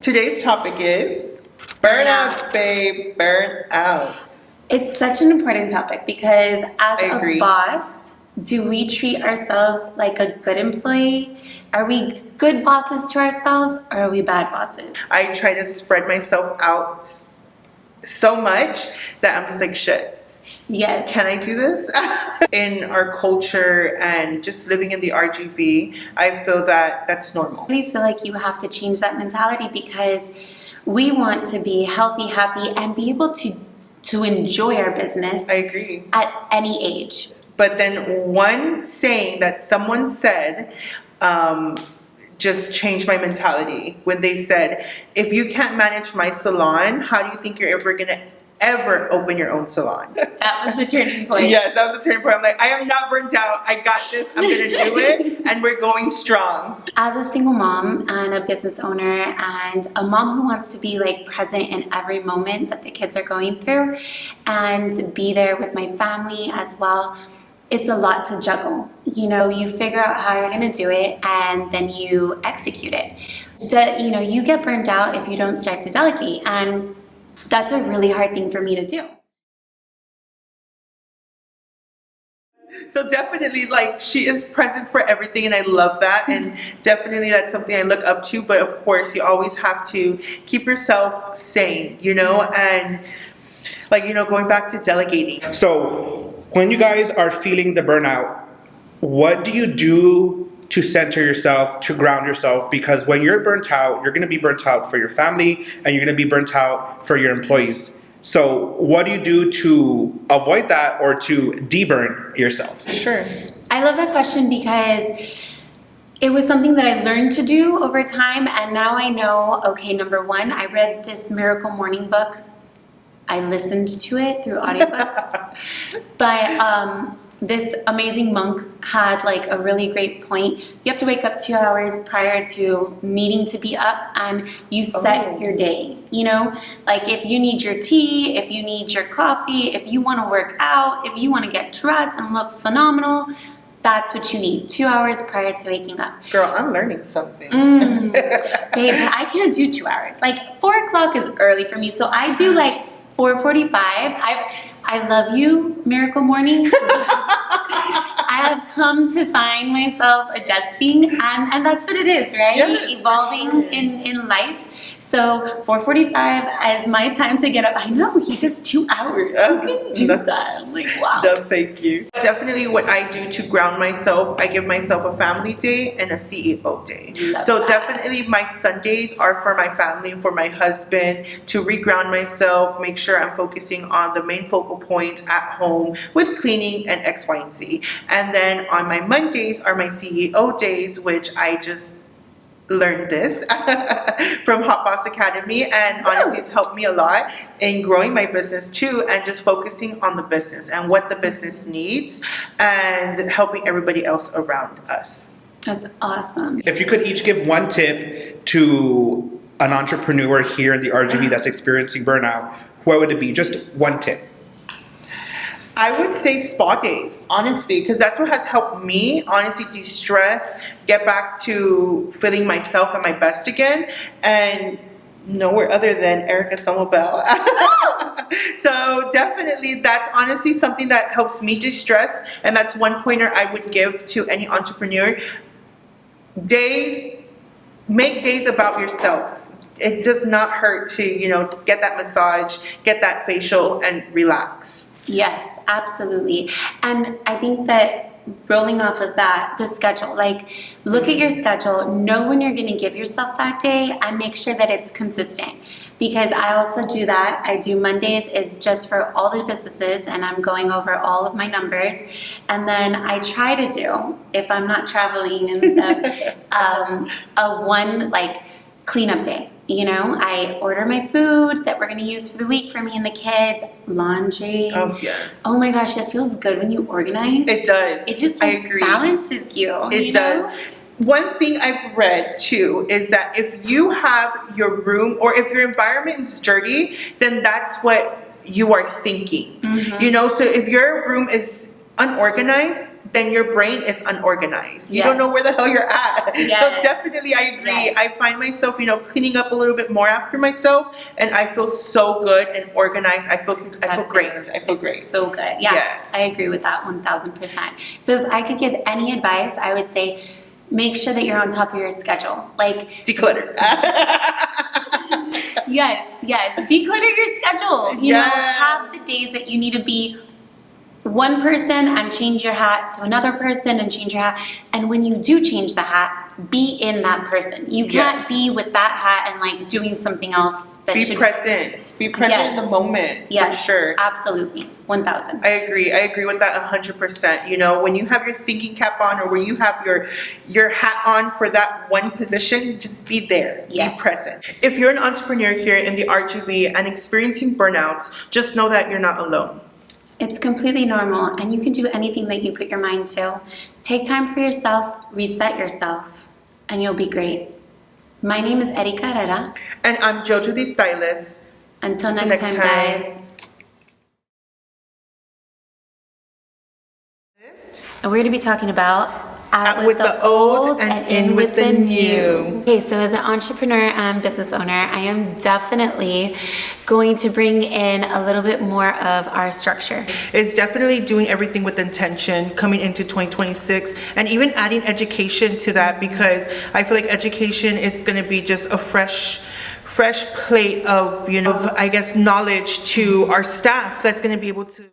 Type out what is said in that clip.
Today's topic is burnouts, babe, burnouts. It's such an important topic because as a boss, do we treat ourselves like a good employee? Are we good bosses to ourselves, or are we bad bosses? I try to spread myself out so much that I'm just like, shit. Yes. Can I do this? In our culture and just living in the RGV, I feel that that's normal. I really feel like you have to change that mentality because we want to be healthy, happy, and be able to enjoy our business. I agree. At any age. But then one saying that someone said just changed my mentality when they said, if you can't manage my salon, how do you think you're ever going to open your own salon? That was the turning point. Yes, that was the turning point. I'm like, I am not burnt out. I got this. I'm going to do it. And we're going strong. As a single mom and a business owner and a mom who wants to be like present in every moment that the kids are going through and be there with my family as well, it's a lot to juggle. You know, you figure out how you're going to do it and then you execute it. You get burnt out if you don't start to delegate, and that's a really hard thing for me to do. So definitely, like, she is present for everything, and I love that, and definitely that's something I look up to. But of course, you always have to keep yourself sane, and like, going back to delegating. So when you guys are feeling the burnout, what do you do to center yourself, to ground yourself? Because when you're burnt out, you're going to be burnt out for your family and you're going to be burnt out for your employees. So what do you do to avoid that or to de-burn yourself? Sure. I love that question because it was something that I learned to do over time, and now I know, okay, number one, I read this Miracle Morning book. I listened to it through audiobooks. But this amazing monk had like a really great point. You have to wake up 2 hours prior to needing to be up, and you set your day. Like if you need your tea, if you need your coffee, if you want to work out, if you want to get dressed and look phenomenal, that's what you need 2 hours prior to waking up. Girl, I'm learning something. Babe, I can't do 2 hours. Like 4 o'clock is early for me, so I do like 4:45. I love you, Miracle Morning. I have come to find myself adjusting, and that's what it is, right? Yes, evolving in life. So 4:45 is my time to get up. I know, he does 2 hours. Who can do that? I'm like, wow. No, thank you. Definitely what I do to ground myself, I give myself a family day and a CEO day. So definitely my Sundays are for my family, for my husband, to reground myself, make sure I'm focusing on the main focal points at home with cleaning and X, Y, and Z. And then on my Mondays are my CEO days, which I just learned this from Hot Boss Academy, and honestly it's helped me a lot in growing my business too, and just focusing on the business and what the business needs and helping everybody else around us. That's awesome. If you could each give one tip to an entrepreneur here in the RGV that's experiencing burnout, what would it be? Just one tip. I would say spa days, honestly, because that's what has helped me, honestly, de-stress, get back to feeling myself at my best again, and nowhere other than Erica Somobel. So definitely that's honestly something that helps me de-stress, and that's one pointer I would give to any entrepreneur. Make days about yourself. It does not hurt to, to get that massage, get that facial, and relax. Yes, absolutely. And I think that rolling off of that, the schedule, like look at your schedule, know when you're going to give yourself that day, and make sure that it's consistent. Because I also do that. I do Mondays is just for all the businesses, and I'm going over all of my numbers. And then I try to do, if I'm not traveling and stuff, a one like cleanup day. I order my food that we're going to use for the week for me and the kids, laundry. Oh, yes. Oh my gosh, it feels good when you organize. It does. It just I agree. balances you. It does. One thing I've read too is that if you have your room or if your environment is dirty, then that's what you are thinking. So if your room is unorganized, then your brain is unorganized. You Yes. don't know where the hell you're at. Yes. So definitely, I agree. Yes. I find myself, cleaning up a little bit more after myself, and I feel so good and organized. I feel great. I feel great. So good. Yeah, Yes. I agree with that 1000%. So if I could give any advice, I would say make sure that you're on top of your schedule. Like, Declutter. yes, declutter your schedule. You know, have the days that you need to be one person and change your hat to another person and change your hat. And when you do change the hat, be in that person. You can't Yes. be with that hat and like doing something else that Be should present. Be present in the moment. Yes, For sure. absolutely. 1000. I agree with that 100%. When you have your thinking cap on, or when you have your hat on for that one position, just be there. Yes. Be present. If you're an entrepreneur here in the RGV and experiencing burnouts, just know that you're not alone. It's completely normal, and you can do anything that you put your mind to. Take time for yourself, reset yourself, and you'll be great. My name is Erika Herrera. And I'm Jojo the Stylist. Until next time, guys. And we're going to be talking about Out with the old and in with the new. Okay, so as an entrepreneur and business owner, I am definitely going to bring in a little bit more of our structure. It's definitely doing everything with intention coming into 2026, and even adding education to that, because I feel like education is going to be just a fresh plate of, I guess, knowledge to our staff that's going to be able to